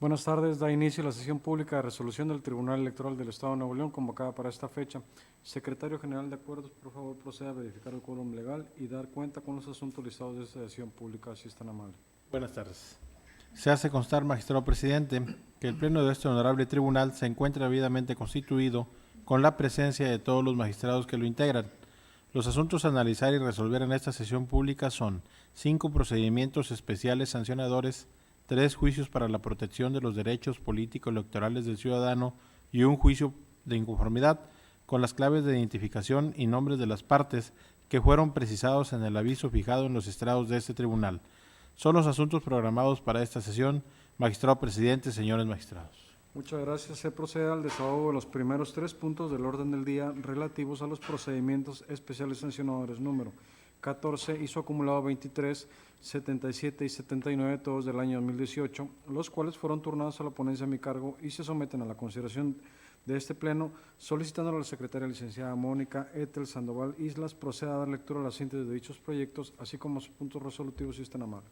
Buenas tardes. Da inicio la sesión pública de resolución del Tribunal Electoral del Estado de Nuevo León, convocada para esta fecha. Secretario General de Acuerdos, por favor, proceda a verificar el quórum legal y dar cuenta con los asuntos listados de esta sesión pública, si es tan amable. Buenas tardes. Se hace constar, magistrado presidente, que el Pleno de este honorable tribunal se encuentra debidamente constituido con la presencia de todos los magistrados que lo integran. Los asuntos a analizar y resolver en esta sesión pública son 5 procedimientos especiales sancionadores, 3 juicios para la protección de los derechos político-electorales del ciudadano y un juicio de inconformidad con las claves de identificación y nombres de las partes que fueron precisados en el aviso fijado en los estrados de este tribunal. Son los asuntos programados para esta sesión. Magistrado presidente, señores magistrados. Muchas gracias. Se procede al desahogo de los primeros 3 puntos del orden del día relativos a los procedimientos especiales sancionadores número 14 y su acumulado 23, 77 y 79, todos del año 2018, los cuales fueron turnados a la ponencia a mi cargo y se someten a la consideración de este pleno, solicitando a la secretaria licenciada Mónica Etel Sandoval Islas proceda a dar lectura a la síntesis de dichos proyectos, así como a sus puntos resolutivos, si están amables.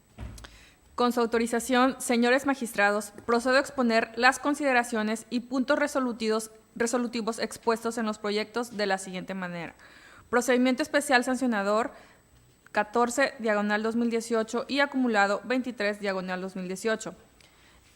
Con su autorización, señores magistrados, procedo a exponer las consideraciones y puntos resolutivos expuestos en los proyectos de la siguiente manera. Procedimiento especial sancionador 14/2018 y acumulado 23/2018.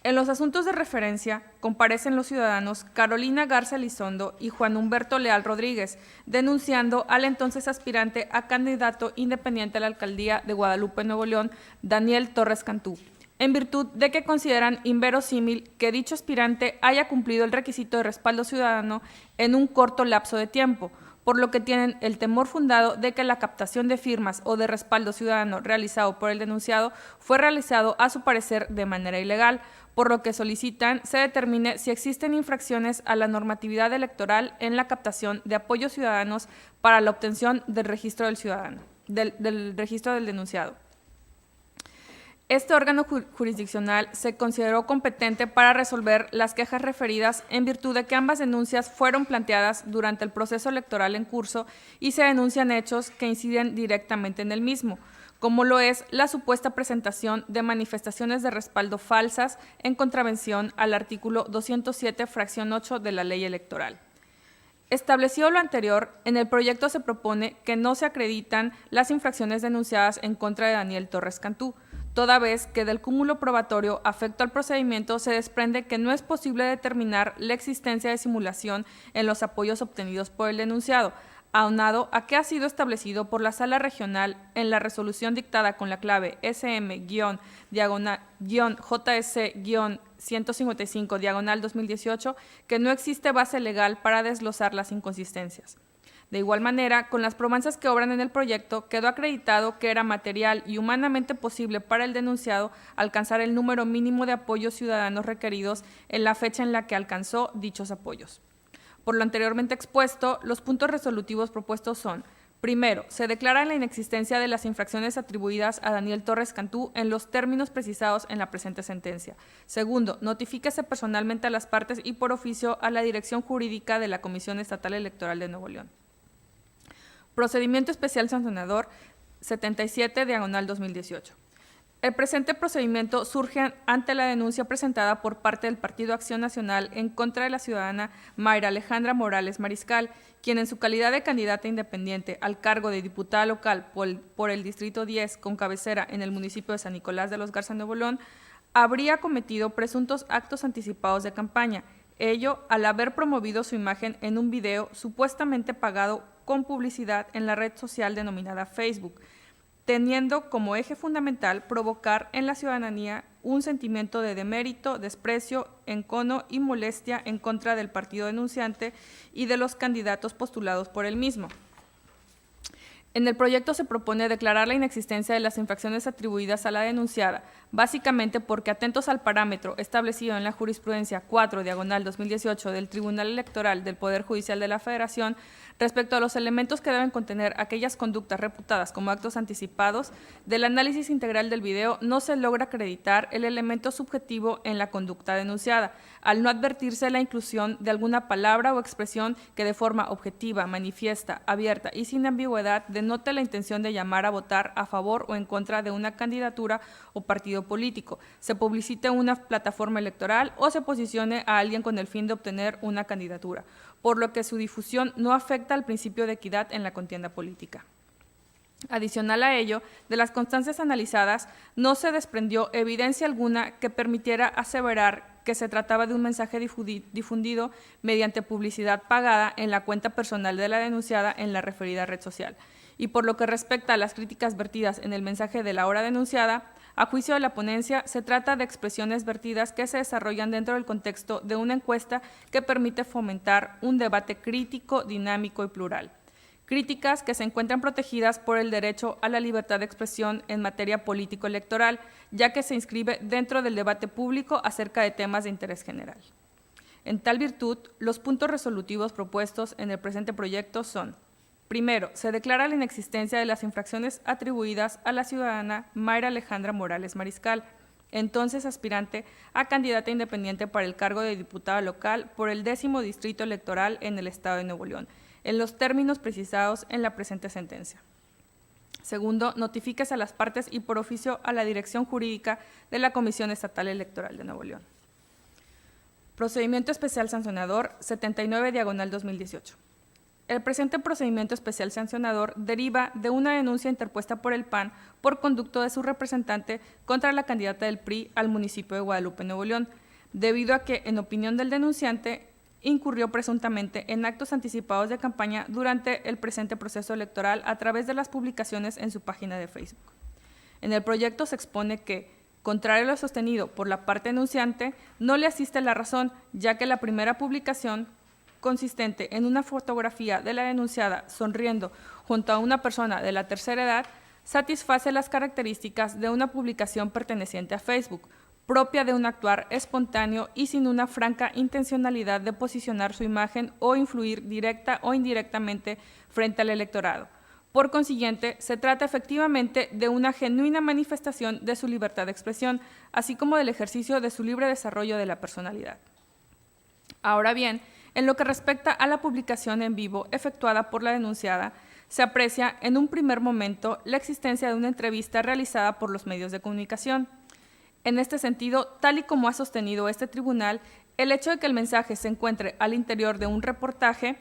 En los asuntos de referencia comparecen los ciudadanos Carolina Garza Elizondo y Juan Humberto Leal Rodríguez, denunciando al entonces aspirante a candidato independiente a la alcaldía de Guadalupe, Nuevo León, Daniel Torres Cantú, en virtud de que consideran inverosímil que dicho aspirante haya cumplido el requisito de respaldo ciudadano en un corto lapso de tiempo, por lo que tienen el temor fundado de que la captación de firmas o de respaldo ciudadano realizado por el denunciado fue realizado a su parecer de manera ilegal, por lo que solicitan se determine si existen infracciones a la normatividad electoral en la captación de apoyos ciudadanos para la obtención del registro del ciudadano, del registro del denunciado. Este órgano jurisdiccional se consideró competente para resolver las quejas referidas en virtud de que ambas denuncias fueron planteadas durante el proceso electoral en curso y se denuncian hechos que inciden directamente en el mismo, como lo es la supuesta presentación de manifestaciones de respaldo falsas en contravención al artículo 207, fracción 8 de la Ley Electoral. Establecido lo anterior, en el proyecto se propone que no se acreditan las infracciones denunciadas en contra de Daniel Torres Cantú, toda vez que del cúmulo probatorio afecto al procedimiento se desprende que no es posible determinar la existencia de simulación en los apoyos obtenidos por el denunciado, aunado a que ha sido establecido por la Sala Regional en la resolución dictada con la clave SM-JS-155-2018 que no existe base legal para desglosar las inconsistencias. De igual manera, con las probanzas que obran en el proyecto, quedó acreditado que era material y humanamente posible para el denunciado alcanzar el número mínimo de apoyos ciudadanos requeridos en la fecha en la que alcanzó dichos apoyos. Por lo anteriormente expuesto, los puntos resolutivos propuestos son: primero, se declara la inexistencia de las infracciones atribuidas a Daniel Torres Cantú en los términos precisados en la presente sentencia. Segundo, notifíquese personalmente a las partes y por oficio a la Dirección Jurídica de la Comisión Estatal Electoral de Nuevo León. Procedimiento especial sancionador 77/2018. El presente procedimiento surge ante la denuncia presentada por parte del Partido Acción Nacional en contra de la ciudadana Mayra Alejandra Morales Mariscal, quien en su calidad de candidata independiente al cargo de diputada local por el Distrito 10 con cabecera en el municipio de San Nicolás de los Garza, Nuevo León, habría cometido presuntos actos anticipados de campaña, ello al haber promovido su imagen en un video supuestamente pagado con publicidad en la red social denominada Facebook, teniendo como eje fundamental provocar en la ciudadanía un sentimiento de demérito, desprecio, encono y molestia en contra del partido denunciante y de los candidatos postulados por él mismo. En el proyecto se propone declarar la inexistencia de las infracciones atribuidas a la denunciada, básicamente porque, atentos al parámetro establecido en la jurisprudencia 4/2018 del Tribunal Electoral del Poder Judicial de la Federación, respecto a los elementos que deben contener aquellas conductas reputadas como actos anticipados, del análisis integral del video no se logra acreditar el elemento subjetivo en la conducta denunciada, al no advertirse la inclusión de alguna palabra o expresión que de forma objetiva, manifiesta, abierta y sin ambigüedad note la intención de llamar a votar a favor o en contra de una candidatura o partido político, se publicite una plataforma electoral o se posicione a alguien con el fin de obtener una candidatura, por lo que su difusión no afecta al principio de equidad en la contienda política. Adicional a ello, de las constancias analizadas, no se desprendió evidencia alguna que permitiera aseverar que se trataba de un mensaje difundido mediante publicidad pagada en la cuenta personal de la denunciada en la referida red social. Y por lo que respecta a las críticas vertidas en el mensaje de la hora denunciada, a juicio de la ponencia, se trata de expresiones vertidas que se desarrollan dentro del contexto de una encuesta que permite fomentar un debate crítico, dinámico y plural. Críticas que se encuentran protegidas por el derecho a la libertad de expresión en materia político-electoral, ya que se inscribe dentro del debate público acerca de temas de interés general. En tal virtud, los puntos resolutivos propuestos en el presente proyecto son: primero, se declara la inexistencia de las infracciones atribuidas a la ciudadana Mayra Alejandra Morales Mariscal, entonces aspirante a candidata independiente para el cargo de diputada local por el 10º Distrito Electoral en el Estado de Nuevo León, en los términos precisados en la presente sentencia. Segundo, notifíquese a las partes y por oficio a la Dirección Jurídica de la Comisión Estatal Electoral de Nuevo León. Procedimiento Especial Sancionador 79/2018. El presente procedimiento especial sancionador deriva de una denuncia interpuesta por el PAN por conducto de su representante contra la candidata del PRI al municipio de Guadalupe, Nuevo León, debido a que, en opinión del denunciante, incurrió presuntamente en actos anticipados de campaña durante el presente proceso electoral a través de las publicaciones en su página de Facebook. En el proyecto se expone que, contrario a lo sostenido por la parte denunciante, no le asiste la razón, ya que la primera publicación, consistente en una fotografía de la denunciada sonriendo junto a una persona de la tercera edad, satisface las características de una publicación perteneciente a Facebook, propia de un actuar espontáneo y sin una franca intencionalidad de posicionar su imagen o influir directa o indirectamente frente al electorado. Por consiguiente, se trata efectivamente de una genuina manifestación de su libertad de expresión, así como del ejercicio de su libre desarrollo de la personalidad. Ahora bien, en lo que respecta a la publicación en vivo efectuada por la denunciada, se aprecia en un primer momento la existencia de una entrevista realizada por los medios de comunicación. En este sentido, tal y como ha sostenido este tribunal, el hecho de que el mensaje se encuentre al interior de un reportaje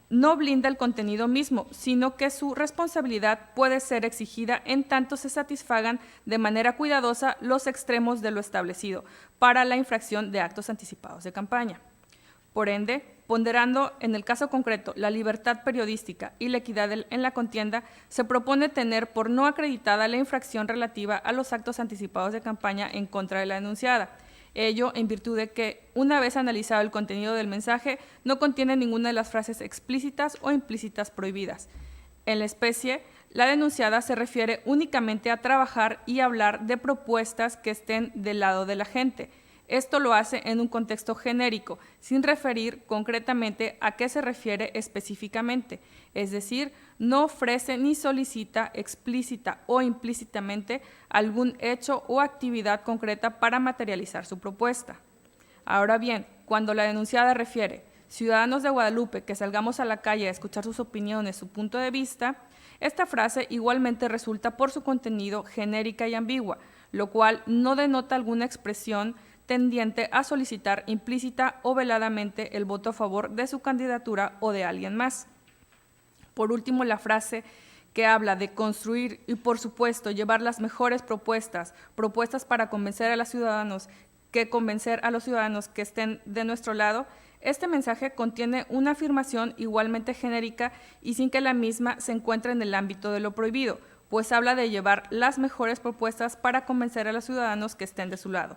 no blinda el contenido mismo, sino que su responsabilidad puede ser exigida en tanto se satisfagan de manera cuidadosa los extremos de lo establecido para la infracción de actos anticipados de campaña. Por ende, ponderando en el caso concreto la libertad periodística y la equidad en la contienda, se propone tener por no acreditada la infracción relativa a los actos anticipados de campaña en contra de la denunciada. Ello en virtud de que, una vez analizado el contenido del mensaje, no contiene ninguna de las frases explícitas o implícitas prohibidas. En la especie, la denunciada se refiere únicamente a trabajar y hablar de propuestas que estén del lado de la gente. Esto lo hace en un contexto genérico, sin referir concretamente a qué se refiere específicamente, es decir, no ofrece ni solicita explícita o implícitamente algún hecho o actividad concreta para materializar su propuesta. Ahora bien, cuando la denunciada refiere ciudadanos de Guadalupe que salgamos a la calle a escuchar sus opiniones, su punto de vista, esta frase igualmente resulta por su contenido genérica y ambigua, lo cual no denota alguna expresión tendiente a solicitar implícita o veladamente el voto a favor de su candidatura o de alguien más. Por último, la frase que habla de construir y, por supuesto, llevar las mejores propuestas para convencer a los ciudadanos que estén de nuestro lado, este mensaje contiene una afirmación igualmente genérica y sin que la misma se encuentre en el ámbito de lo prohibido, pues habla de llevar las mejores propuestas para convencer a los ciudadanos que estén de su lado.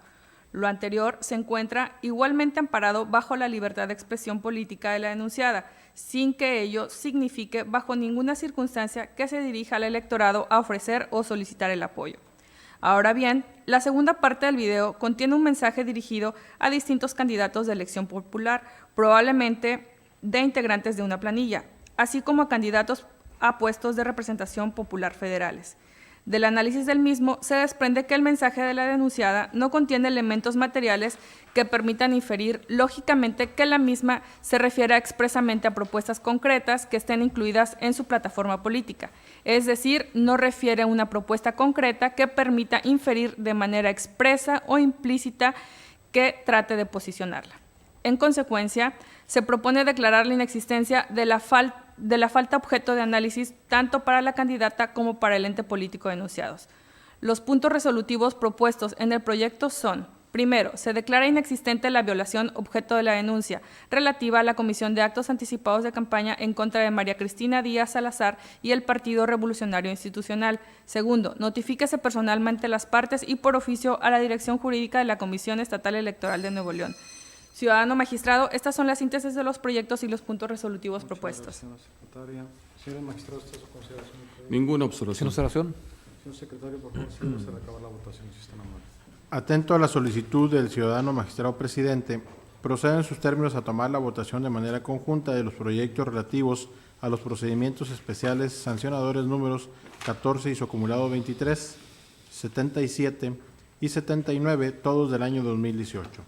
Lo anterior se encuentra igualmente amparado bajo la libertad de expresión política de la denunciada, sin que ello signifique bajo ninguna circunstancia que se dirija al electorado a ofrecer o solicitar el apoyo. Ahora bien, la segunda parte del video contiene un mensaje dirigido a distintos candidatos de elección popular, probablemente de integrantes de una planilla, así como a candidatos a puestos de representación popular federales. Del análisis del mismo se desprende que el mensaje de la denunciada no contiene elementos materiales que permitan inferir lógicamente que la misma se refiere expresamente a propuestas concretas que estén incluidas en su plataforma política. Es decir, no refiere a una propuesta concreta que permita inferir de manera expresa o implícita que trate de posicionarla. En consecuencia, se propone declarar la inexistencia de la falta objeto de análisis tanto para la candidata como para el ente político denunciados. Los puntos resolutivos propuestos en el proyecto son: primero, se declara inexistente la violación objeto de la denuncia relativa a la comisión de actos anticipados de campaña en contra de María Cristina Díaz Salazar y el Partido Revolucionario Institucional. Segundo, notifíquese personalmente las partes y por oficio a la Dirección Jurídica de la Comisión Estatal Electoral de Nuevo León. Ciudadano magistrado, estas son las síntesis de los proyectos y los puntos resolutivos propuestos. Gracias, secretaria. Señores magistrados, ¿esta es su consideración? Ninguna observación. Sin observación. Señor secretario, por favor, si se recaba la votación, si están amables. Atento a la solicitud del ciudadano magistrado presidente, procedo en sus términos a tomar la votación de manera conjunta de los proyectos relativos a los procedimientos especiales sancionadores números 14 y su acumulado 23, 77 y 79, todos del año 2018.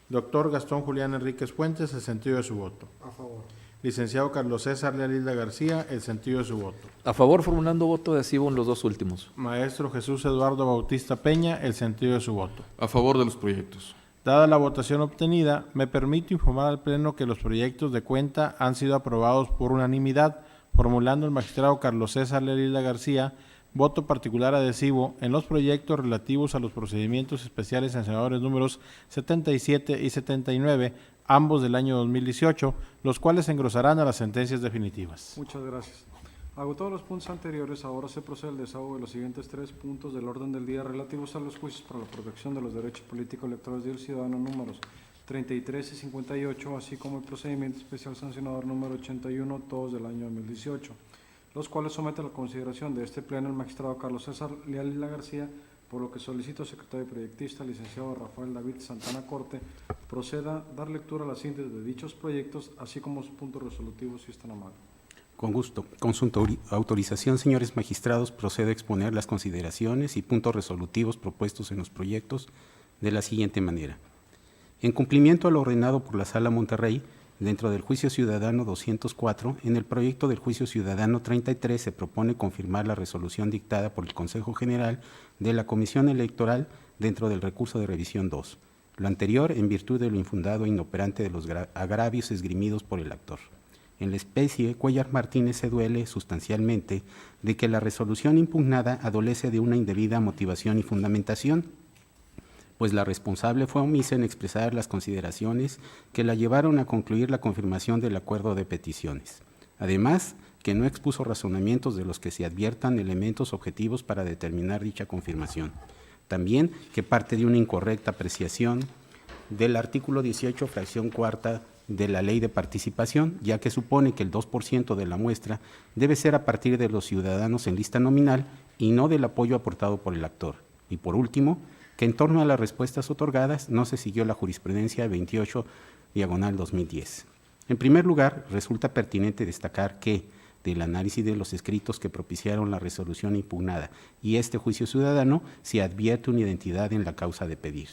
Doctor Gastón Julián Enríquez Fuentes, el sentido de su voto. A favor. Licenciado Carlos César Leal Isla García, el sentido de su voto. A favor, formulando voto adhesivo en los dos últimos. Maestro Jesús Eduardo Bautista Peña, el sentido de su voto. A favor de los proyectos. Dada la votación obtenida, me permito informar al Pleno que los proyectos de cuenta han sido aprobados por unanimidad, formulando el magistrado Carlos César Leal Isla García voto particular adhesivo en los proyectos relativos a los procedimientos especiales sancionadores números 77 y 79, ambos del año 2018, los cuales engrosarán a las sentencias definitivas. Muchas gracias. Agotados los puntos anteriores, ahora se procede al desahogo de los siguientes 3 puntos del orden del día relativos a los juicios para la protección de los derechos políticos electorales del ciudadano números 33 y 58, así como el procedimiento especial sancionador número 81, todos del año 2018, los cuales somete a la consideración de este Pleno el magistrado Carlos César Leal Isla García, por lo que solicito al secretario proyectista, licenciado Rafael David Santana Corte, proceda a dar lectura a la síntesis de dichos proyectos, así como sus puntos resolutivos, si están amables. Con gusto. Con su autorización, señores magistrados, procedo a exponer las consideraciones y puntos resolutivos propuestos en los proyectos de la siguiente manera. En cumplimiento a lo ordenado por la Sala Monterrey, dentro del Juicio Ciudadano 204, en el proyecto del Juicio Ciudadano 33 se propone confirmar la resolución dictada por el Consejo General de la Comisión Electoral dentro del recurso de revisión 2. Lo anterior en virtud de lo infundado e inoperante de los agravios esgrimidos por el actor. En la especie, Cuellar Martínez se duele sustancialmente de que la resolución impugnada adolece de una indebida motivación y fundamentación, pues la responsable fue omisa en expresar las consideraciones que la llevaron a concluir la confirmación del acuerdo de peticiones. Además, que no expuso razonamientos de los que se adviertan elementos objetivos para determinar dicha confirmación. También que parte de una incorrecta apreciación del artículo 18, fracción cuarta de la Ley de Participación, ya que supone que el 2% de la muestra debe ser a partir de los ciudadanos en lista nominal y no del apoyo aportado por el actor. Y por último, que en torno a las respuestas otorgadas no se siguió la jurisprudencia 28/2010. En primer lugar, resulta pertinente destacar que, del análisis de los escritos que propiciaron la resolución impugnada y este juicio ciudadano, se advierte una identidad en la causa de pedir.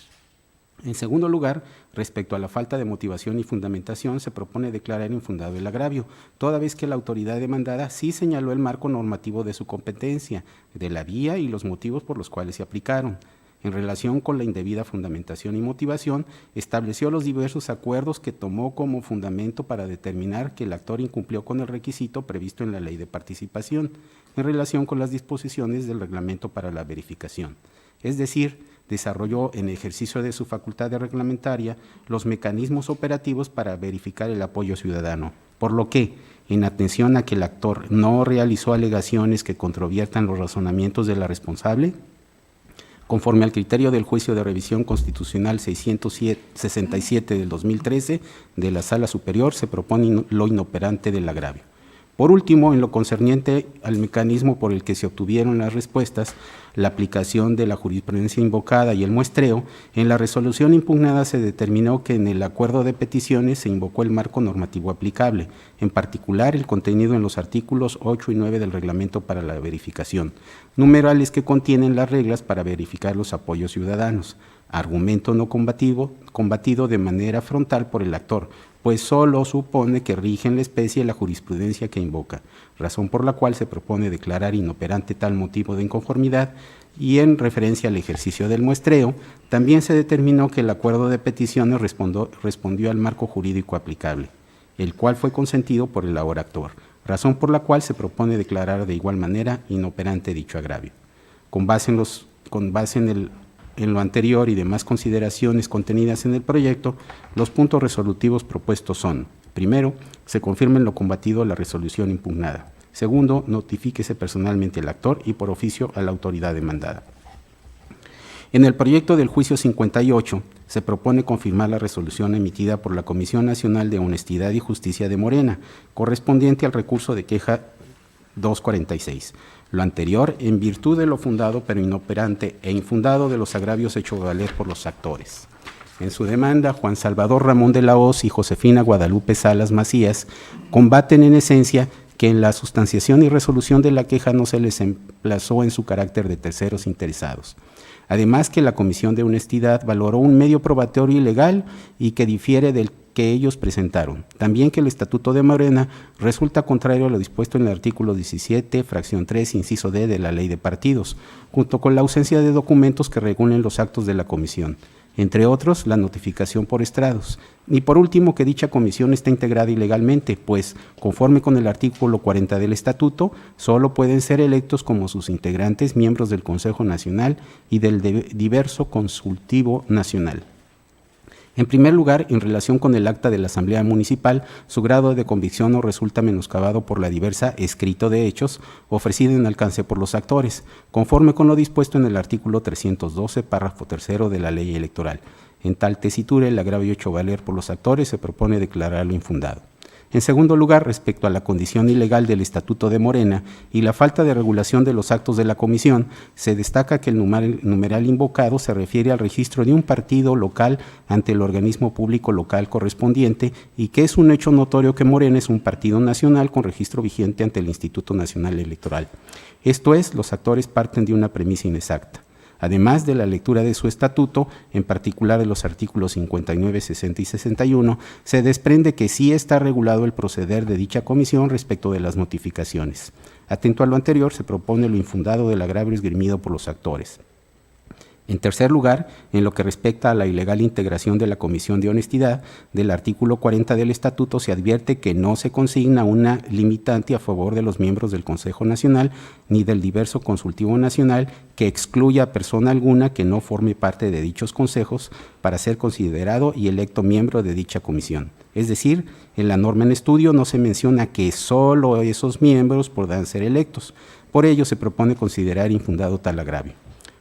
En segundo lugar, respecto a la falta de motivación y fundamentación, se propone declarar infundado el agravio, toda vez que la autoridad demandada sí señaló el marco normativo de su competencia, de la vía y los motivos por los cuales se aplicaron. En relación con la indebida fundamentación y motivación, estableció los diversos acuerdos que tomó como fundamento para determinar que el actor incumplió con el requisito previsto en la Ley de Participación, en relación con las disposiciones del reglamento para la verificación. Es decir, desarrolló en ejercicio de su facultad reglamentaria los mecanismos operativos para verificar el apoyo ciudadano, por lo que, en atención a que el actor no realizó alegaciones que controviertan los razonamientos de la responsable, conforme al criterio del Juicio de Revisión Constitucional 667 del 2013 de la Sala Superior, se propone lo inoperante del agravio. Por último, en lo concerniente al mecanismo por el que se obtuvieron las respuestas, la aplicación de la jurisprudencia invocada y el muestreo, en la resolución impugnada se determinó que en el acuerdo de peticiones se invocó el marco normativo aplicable, en particular el contenido en los artículos 8 y 9 del reglamento para la verificación, numerales que contienen las reglas para verificar los apoyos ciudadanos, argumento no combatido de manera frontal por el actor, pues solo supone que rige en la especie la jurisprudencia que invoca, razón por la cual se propone declarar inoperante tal motivo de inconformidad, y en referencia al ejercicio del muestreo, también se determinó que el acuerdo de peticiones respondió al marco jurídico aplicable, el cual fue consentido por el ahora actor, razón por la cual se propone declarar de igual manera inoperante dicho agravio. Con base en lo anterior y demás consideraciones contenidas en el proyecto, los puntos resolutivos propuestos son: primero, se confirme en lo combatido la resolución impugnada. Segundo, notifíquese personalmente al actor y por oficio a la autoridad demandada. En el proyecto del juicio 58, se propone confirmar la resolución emitida por la Comisión Nacional de Honestidad y Justicia de Morena, correspondiente al recurso de queja 246. Lo anterior, en virtud de lo fundado pero inoperante e infundado de los agravios hechos valer por los actores. En su demanda, Juan Salvador Ramón de la Hoz y Josefina Guadalupe Salas Macías combaten en esencia que en la sustanciación y resolución de la queja no se les emplazó en su carácter de terceros interesados. Además, que la Comisión de Honestidad valoró un medio probatorio ilegal y que difiere del que ellos presentaron. También que el Estatuto de Morena resulta contrario a lo dispuesto en el artículo 17, fracción 3, inciso D de la Ley de Partidos, junto con la ausencia de documentos que regulen los actos de la comisión, entre otros, la notificación por estrados. Y por último, que dicha comisión está integrada ilegalmente, pues, conforme con el artículo 40 del Estatuto, solo pueden ser electos como sus integrantes miembros del Consejo Nacional y del diverso Consultivo Nacional. En primer lugar, en relación con el acta de la Asamblea Municipal, su grado de convicción no resulta menoscabado por la diversa escrito de hechos ofrecida en alcance por los actores, conforme con lo dispuesto en el artículo 312, párrafo tercero de la Ley Electoral. En tal tesitura, el agravio hecho valer por los actores se propone declararlo infundado. En segundo lugar, respecto a la condición ilegal del Estatuto de Morena y la falta de regulación de los actos de la comisión, se destaca que el numeral invocado se refiere al registro de un partido local ante el organismo público local correspondiente y que es un hecho notorio que Morena es un partido nacional con registro vigente ante el Instituto Nacional Electoral. Esto es, los actores parten de una premisa inexacta. Además de la lectura de su estatuto, en particular de los artículos 59, 60 y 61, se desprende que sí está regulado el proceder de dicha comisión respecto de las notificaciones. Atento a lo anterior, se propone lo infundado del agravio esgrimido por los actores. En tercer lugar, en lo que respecta a la ilegal integración de la Comisión de Honestidad, del artículo 40 del Estatuto se advierte que no se consigna una limitante a favor de los miembros del Consejo Nacional ni del diverso Consultivo Nacional que excluya a persona alguna que no forme parte de dichos consejos para ser considerado y electo miembro de dicha comisión. Es decir, en la norma en estudio no se menciona que solo esos miembros podrán ser electos. Por ello, se propone considerar infundado tal agravio.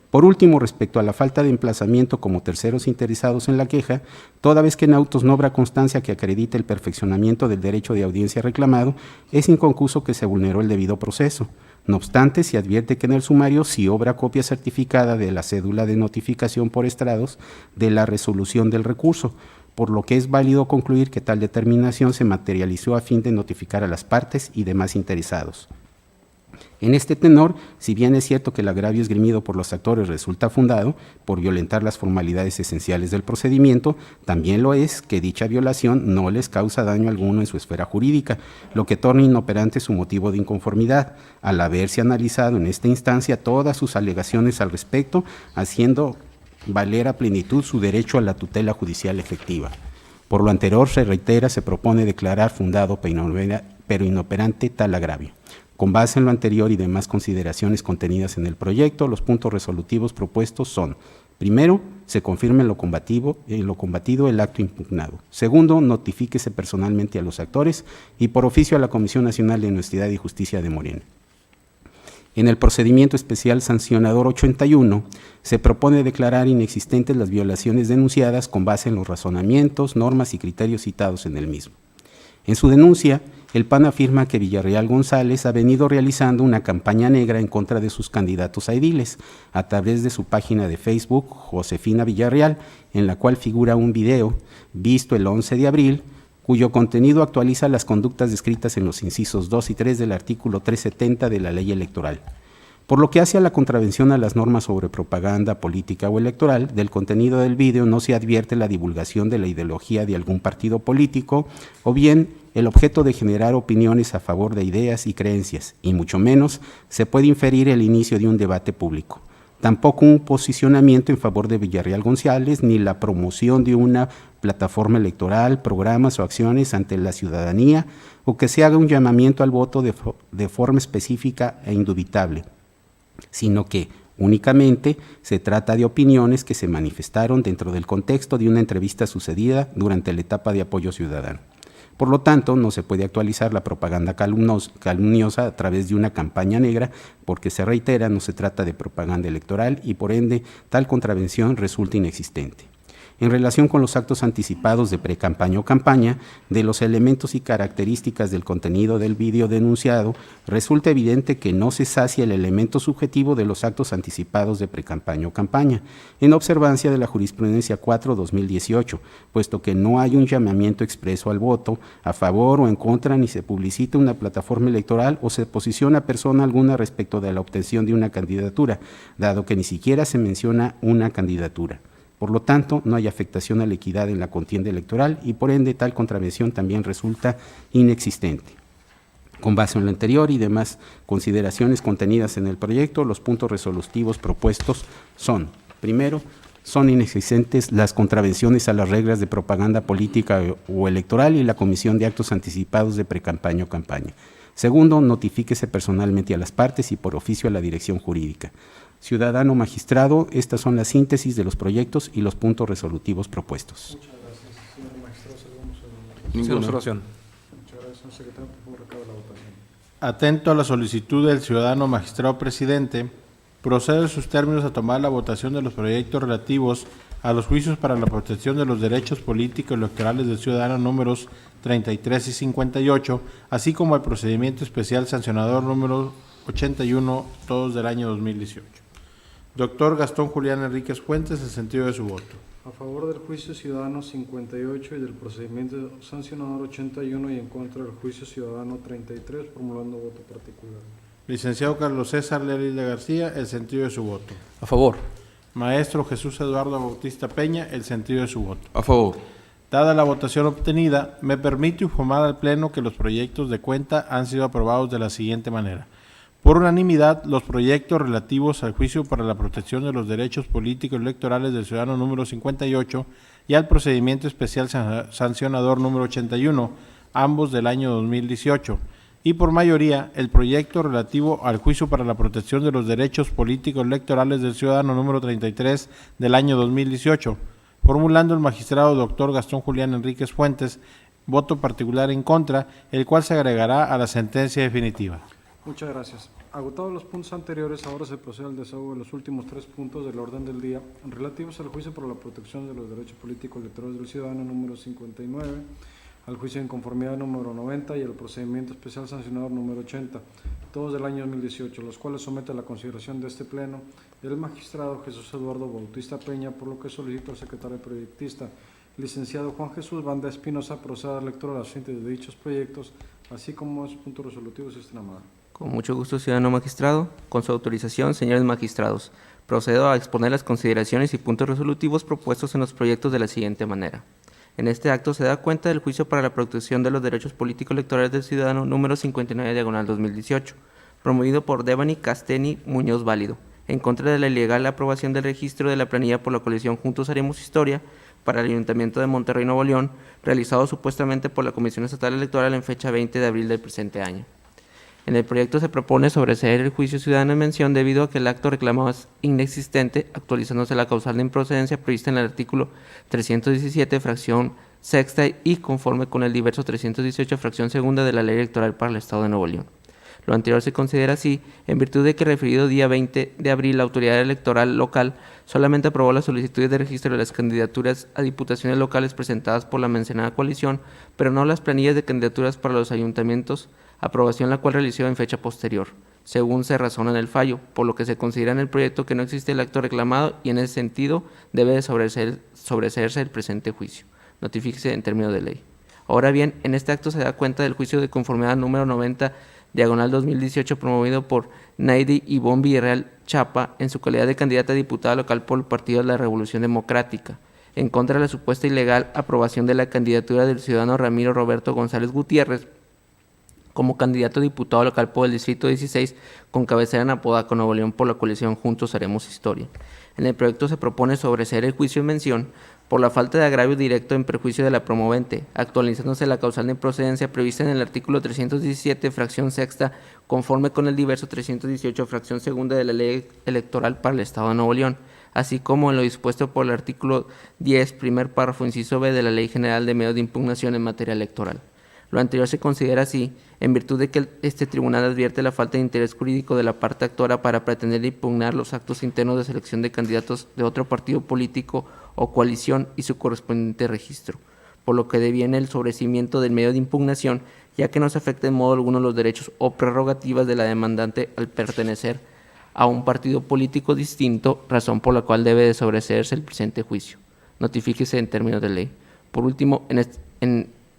Por último, respecto a la falta de emplazamiento como terceros interesados en la queja, toda vez que en autos no habrá constancia que acredite el perfeccionamiento del derecho de audiencia reclamado, es inconcluso que se vulneró el debido proceso. No obstante, se advierte que en el sumario sí obra copia certificada de la cédula de notificación por estrados de la resolución del recurso, por lo que es válido concluir que tal determinación se materializó a fin de notificar a las partes y demás interesados. En este tenor, si bien es cierto que el agravio esgrimido por los actores resulta fundado por violentar las formalidades esenciales del procedimiento, también lo es que dicha violación no les causa daño alguno en su esfera jurídica, lo que torna inoperante su motivo de inconformidad, al haberse analizado en esta instancia todas sus alegaciones al respecto, haciendo valer a plenitud su derecho a la tutela judicial efectiva. Por lo anterior, se reitera, se propone declarar fundado pero inoperante tal agravio. Con base en lo anterior y demás consideraciones contenidas en el proyecto, los puntos resolutivos propuestos son: primero, se confirme en lo combatido el acto impugnado. Segundo, notifíquese personalmente a los actores y por oficio a la Comisión Nacional de Honestidad y Justicia de Morena. En el procedimiento especial sancionador 81, se propone declarar inexistentes las violaciones denunciadas con base en los razonamientos, normas y criterios citados en el mismo. En su denuncia, el PAN afirma que Villarreal González ha venido realizando una campaña negra en contra de sus candidatos a ediles a través de su página de Facebook, Josefina Villarreal, en la cual figura un video visto el 11 de abril, cuyo contenido actualiza las conductas descritas en los incisos 2 y 3 del artículo 370 de la Ley Electoral. Por lo que hace a la contravención a las normas sobre propaganda política o electoral, del contenido del vídeo no se advierte la divulgación de la ideología de algún partido político o bien el objeto de generar opiniones a favor de ideas y creencias, y mucho menos se puede inferir el inicio de un debate público. Tampoco un posicionamiento en favor de Villarreal González ni la promoción de una plataforma electoral, programas o acciones ante la ciudadanía o que se haga un llamamiento al voto de forma específica e indubitable, sino que únicamente se trata de opiniones que se manifestaron dentro del contexto de una entrevista sucedida durante la etapa de apoyo ciudadano. Por lo tanto, no se puede actualizar la propaganda calumniosa a través de una campaña negra porque, se reitera, no se trata de propaganda electoral y, por ende, tal contravención resulta inexistente. En relación con los actos anticipados de precampaña o campaña, de los elementos y características del contenido del vídeo denunciado, resulta evidente que no se sacia el elemento subjetivo de los actos anticipados de precampaña o campaña, en observancia de la jurisprudencia 4/2018, puesto que no hay un llamamiento expreso al voto a favor o en contra, ni se publicita una plataforma electoral o se posiciona persona alguna respecto de la obtención de una candidatura, dado que ni siquiera se menciona una candidatura. Por lo tanto, no hay afectación a la equidad en la contienda electoral y, por ende, tal contravención también resulta inexistente. Con base en lo anterior y demás consideraciones contenidas en el proyecto, los puntos resolutivos propuestos son: primero, son inexistentes las contravenciones a las reglas de propaganda política o electoral y la comisión de actos anticipados de precampaña o campaña. Segundo, notifíquese personalmente a las partes y por oficio a la dirección jurídica. Ciudadano magistrado, estas son las síntesis de los proyectos y los puntos resolutivos propuestos. Muchas gracias, señor magistrado. Seguimos Sin Ninguna. observación. Muchas gracias, señor secretario. Por favor, recabe la votación. Atento a la solicitud del ciudadano magistrado presidente, procede en sus términos a tomar la votación de los proyectos relativos a los juicios para la protección de los derechos políticos y electorales del ciudadano números 33 y 58, así como al procedimiento especial sancionador número 81, todos del año 2018. Doctor Gastón Julián Enríquez Fuentes, el sentido de su voto. A favor del juicio ciudadano 58 y del procedimiento sancionador 81 y en contra del juicio ciudadano 33, formulando voto particular. Licenciado Carlos César Lealilda García, el sentido de su voto. A favor. Maestro Jesús Eduardo Bautista Peña, el sentido de su voto. A favor. Dada la votación obtenida, me permito informar al Pleno que los proyectos de cuenta han sido aprobados de la siguiente manera. Por unanimidad, los proyectos relativos al juicio para la protección de los derechos políticos y electorales del ciudadano número 58 y al procedimiento especial sancionador número 81, ambos del año 2018, y por mayoría, el proyecto relativo al juicio para la protección de los derechos políticos y electorales del ciudadano número 33 del año 2018, formulando el magistrado doctor Gastón Julián Enríquez Fuentes voto particular en contra, el cual se agregará a la sentencia definitiva. Muchas gracias. Agotados los puntos anteriores, ahora se procede al desahogo de los últimos 3 puntos del orden del día relativos al juicio por la protección de los derechos políticos electorales del ciudadano número 59, al juicio de inconformidad número 90 y al procedimiento especial sancionador número 80, todos del año 2018, los cuales somete a la consideración de este Pleno el magistrado Jesús Eduardo Bautista Peña, por lo que solicito al secretario proyectista, licenciado Juan Jesús Banda Espinosa, proceda a la lectura de las síntesis de dichos proyectos, así como los puntos resolutivos, si están amados. Con mucho gusto, ciudadano magistrado. Con su autorización, señores magistrados, procedo a exponer las consideraciones y puntos resolutivos propuestos en los proyectos de la siguiente manera. En este acto se da cuenta del juicio para la protección de los derechos políticos electorales del ciudadano número 59/2018, promovido por Devani Casteni Muñoz Válido, en contra de la ilegal aprobación del registro de la planilla por la coalición Juntos Haremos Historia para el Ayuntamiento de Monterrey, Nuevo León, realizado supuestamente por la Comisión Estatal Electoral en fecha 20 de abril del presente año. En el proyecto se propone sobreseer el juicio ciudadano en mención debido a que el acto reclamado es inexistente, actualizándose la causal de improcedencia prevista en el artículo 317, fracción sexta y conforme con el diverso 318, fracción segunda de la Ley Electoral para el Estado de Nuevo León. Lo anterior se considera así en virtud de que el referido día 20 de abril la autoridad electoral local solamente aprobó las solicitudes de registro de las candidaturas a diputaciones locales presentadas por la mencionada coalición, pero no las planillas de candidaturas para los ayuntamientos, aprobación la cual realizó en fecha posterior, según se razona en el fallo, por lo que se considera en el proyecto que no existe el acto reclamado y en ese sentido debe de sobreseerse el presente juicio. Notifíquese en términos de ley. Ahora bien, en este acto se da cuenta del juicio de conformidad número 90, diagonal 2018, promovido por Naidy Ivonne Villarreal Chapa en su calidad de candidata a diputada local por el Partido de la Revolución Democrática, en contra de la supuesta ilegal aprobación de la candidatura del ciudadano Ramiro Roberto González Gutiérrez como candidato a diputado local por el Distrito 16 con cabecera en Apodaca, Nuevo León, por la coalición Juntos Haremos Historia. En el proyecto se propone sobreseer el juicio en mención por la falta de agravio directo en perjuicio de la promovente, actualizándose la causal de improcedencia prevista en el artículo 317, fracción sexta, conforme con el diverso 318, fracción segunda de la Ley Electoral para el Estado de Nuevo León, así como en lo dispuesto por el artículo 10, primer párrafo, inciso B de la Ley General de Medios de Impugnación en materia electoral. Lo anterior se considera así, en virtud de que este tribunal advierte la falta de interés jurídico de la parte actora para pretender impugnar los actos internos de selección de candidatos de otro partido político o coalición y su correspondiente registro, por lo que deviene el sobreseimiento del medio de impugnación, ya que no se afecta en modo alguno los derechos o prerrogativas de la demandante al pertenecer a un partido político distinto, razón por la cual debe de sobreseerse el presente juicio. Notifíquese en términos de ley. Por último,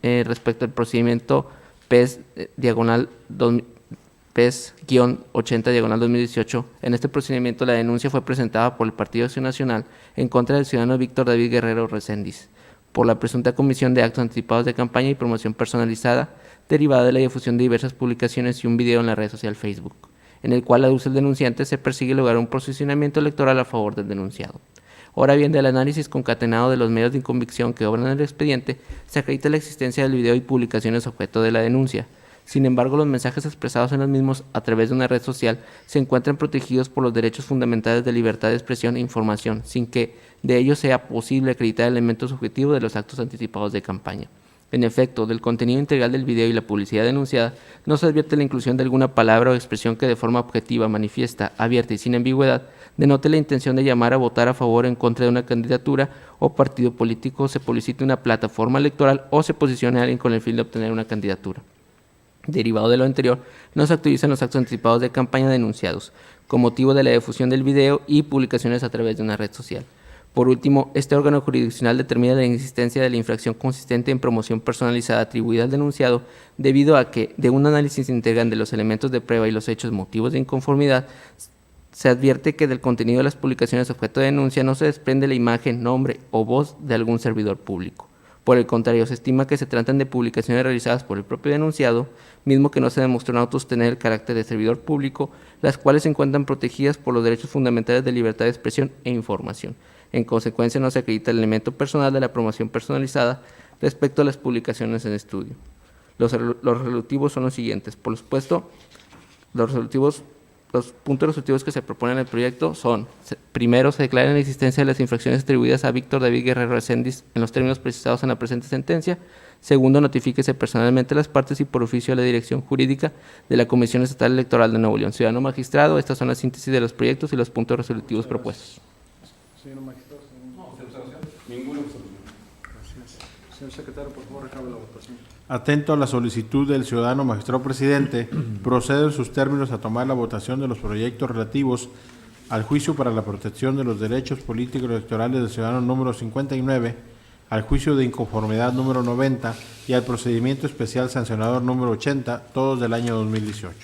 respecto al procedimiento PES-80 diagonal 2018, en este procedimiento la denuncia fue presentada por el Partido Acción Nacional en contra del ciudadano Víctor David Guerrero Reséndiz por la presunta comisión de actos anticipados de campaña y promoción personalizada derivada de la difusión de diversas publicaciones y un video en la red social Facebook, en el cual aduce el denunciante se persigue lograr un posicionamiento electoral a favor del denunciado. Ahora bien, del análisis concatenado de los medios de convicción que obran en el expediente, se acredita la existencia del video y publicaciones objeto de la denuncia. Sin embargo, los mensajes expresados en los mismos a través de una red social se encuentran protegidos por los derechos fundamentales de libertad de expresión e información, sin que de ello sea posible acreditar elementos subjetivos de los actos anticipados de campaña. En efecto, del contenido integral del video y la publicidad denunciada, no se advierte la inclusión de alguna palabra o expresión que de forma objetiva, manifiesta, abierta y sin ambigüedad denote la intención de llamar a votar a favor o en contra de una candidatura o partido político, se publicite una plataforma electoral o se posicione a alguien con el fin de obtener una candidatura. Derivado de lo anterior, no se actualizan los actos anticipados de campaña denunciados, con motivo de la difusión del video y publicaciones a través de una red social. Por último, este órgano jurisdiccional determina la existencia de la infracción consistente en promoción personalizada atribuida al denunciado, debido a que, de un análisis integral de los elementos de prueba y los hechos motivos de inconformidad, se advierte que del contenido de las publicaciones objeto de denuncia no se desprende la imagen, nombre o voz de algún servidor público. Por el contrario, se estima que se tratan de publicaciones realizadas por el propio denunciado, mismo que no se demostró en autos tener el carácter de servidor público, las cuales se encuentran protegidas por los derechos fundamentales de libertad de expresión e información. En consecuencia, no se acredita el elemento personal de la promoción personalizada respecto a las publicaciones en estudio. Los resolutivos son los siguientes. Por supuesto, los puntos resolutivos que se proponen en el proyecto son: primero, se declara la existencia de las infracciones atribuidas a Víctor David Guerrero Reséndiz en los términos precisados en la presente sentencia. Segundo, notifíquese personalmente a las partes y por oficio a la Dirección Jurídica de la Comisión Estatal Electoral de Nuevo León. Ciudadano magistrado, estas son las síntesis de los proyectos y los puntos resolutivos propuestos. Señor magistrado, ninguna observación. Gracias. Señor secretario, por favor, recabe la votación. Atento a la solicitud del ciudadano magistrado presidente, procede en sus términos a tomar la votación de los proyectos relativos al juicio para la protección de los derechos políticos electorales del ciudadano número 59, al juicio de inconformidad número 90 y al procedimiento especial sancionador número 80, todos del año 2018.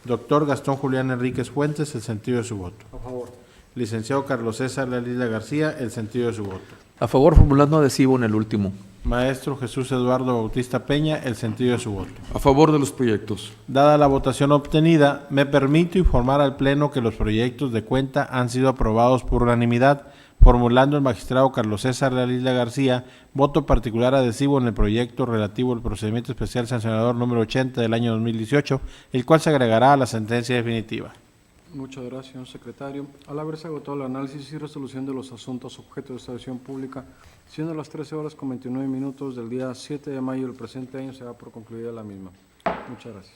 Doctor Gastón Julián Enríquez Fuentes, el sentido de su voto. A favor. Licenciado Carlos César Lalila García, el sentido de su voto. A favor, formulando adhesivo en el último. Maestro Jesús Eduardo Bautista Peña, el sentido de su voto. A favor de los proyectos. Dada la votación obtenida, me permito informar al Pleno que los proyectos de cuenta han sido aprobados por unanimidad, formulando el magistrado Carlos César Lalila García voto particular adhesivo en el proyecto relativo al procedimiento especial sancionador número 80 del año 2018, el cual se agregará a la sentencia definitiva. Muchas gracias, señor secretario. Al haberse agotado el análisis y resolución de los asuntos objeto de esta sesión pública, siendo las 13:29 del día 7 de mayo del presente año, se da por concluida la misma. Muchas gracias.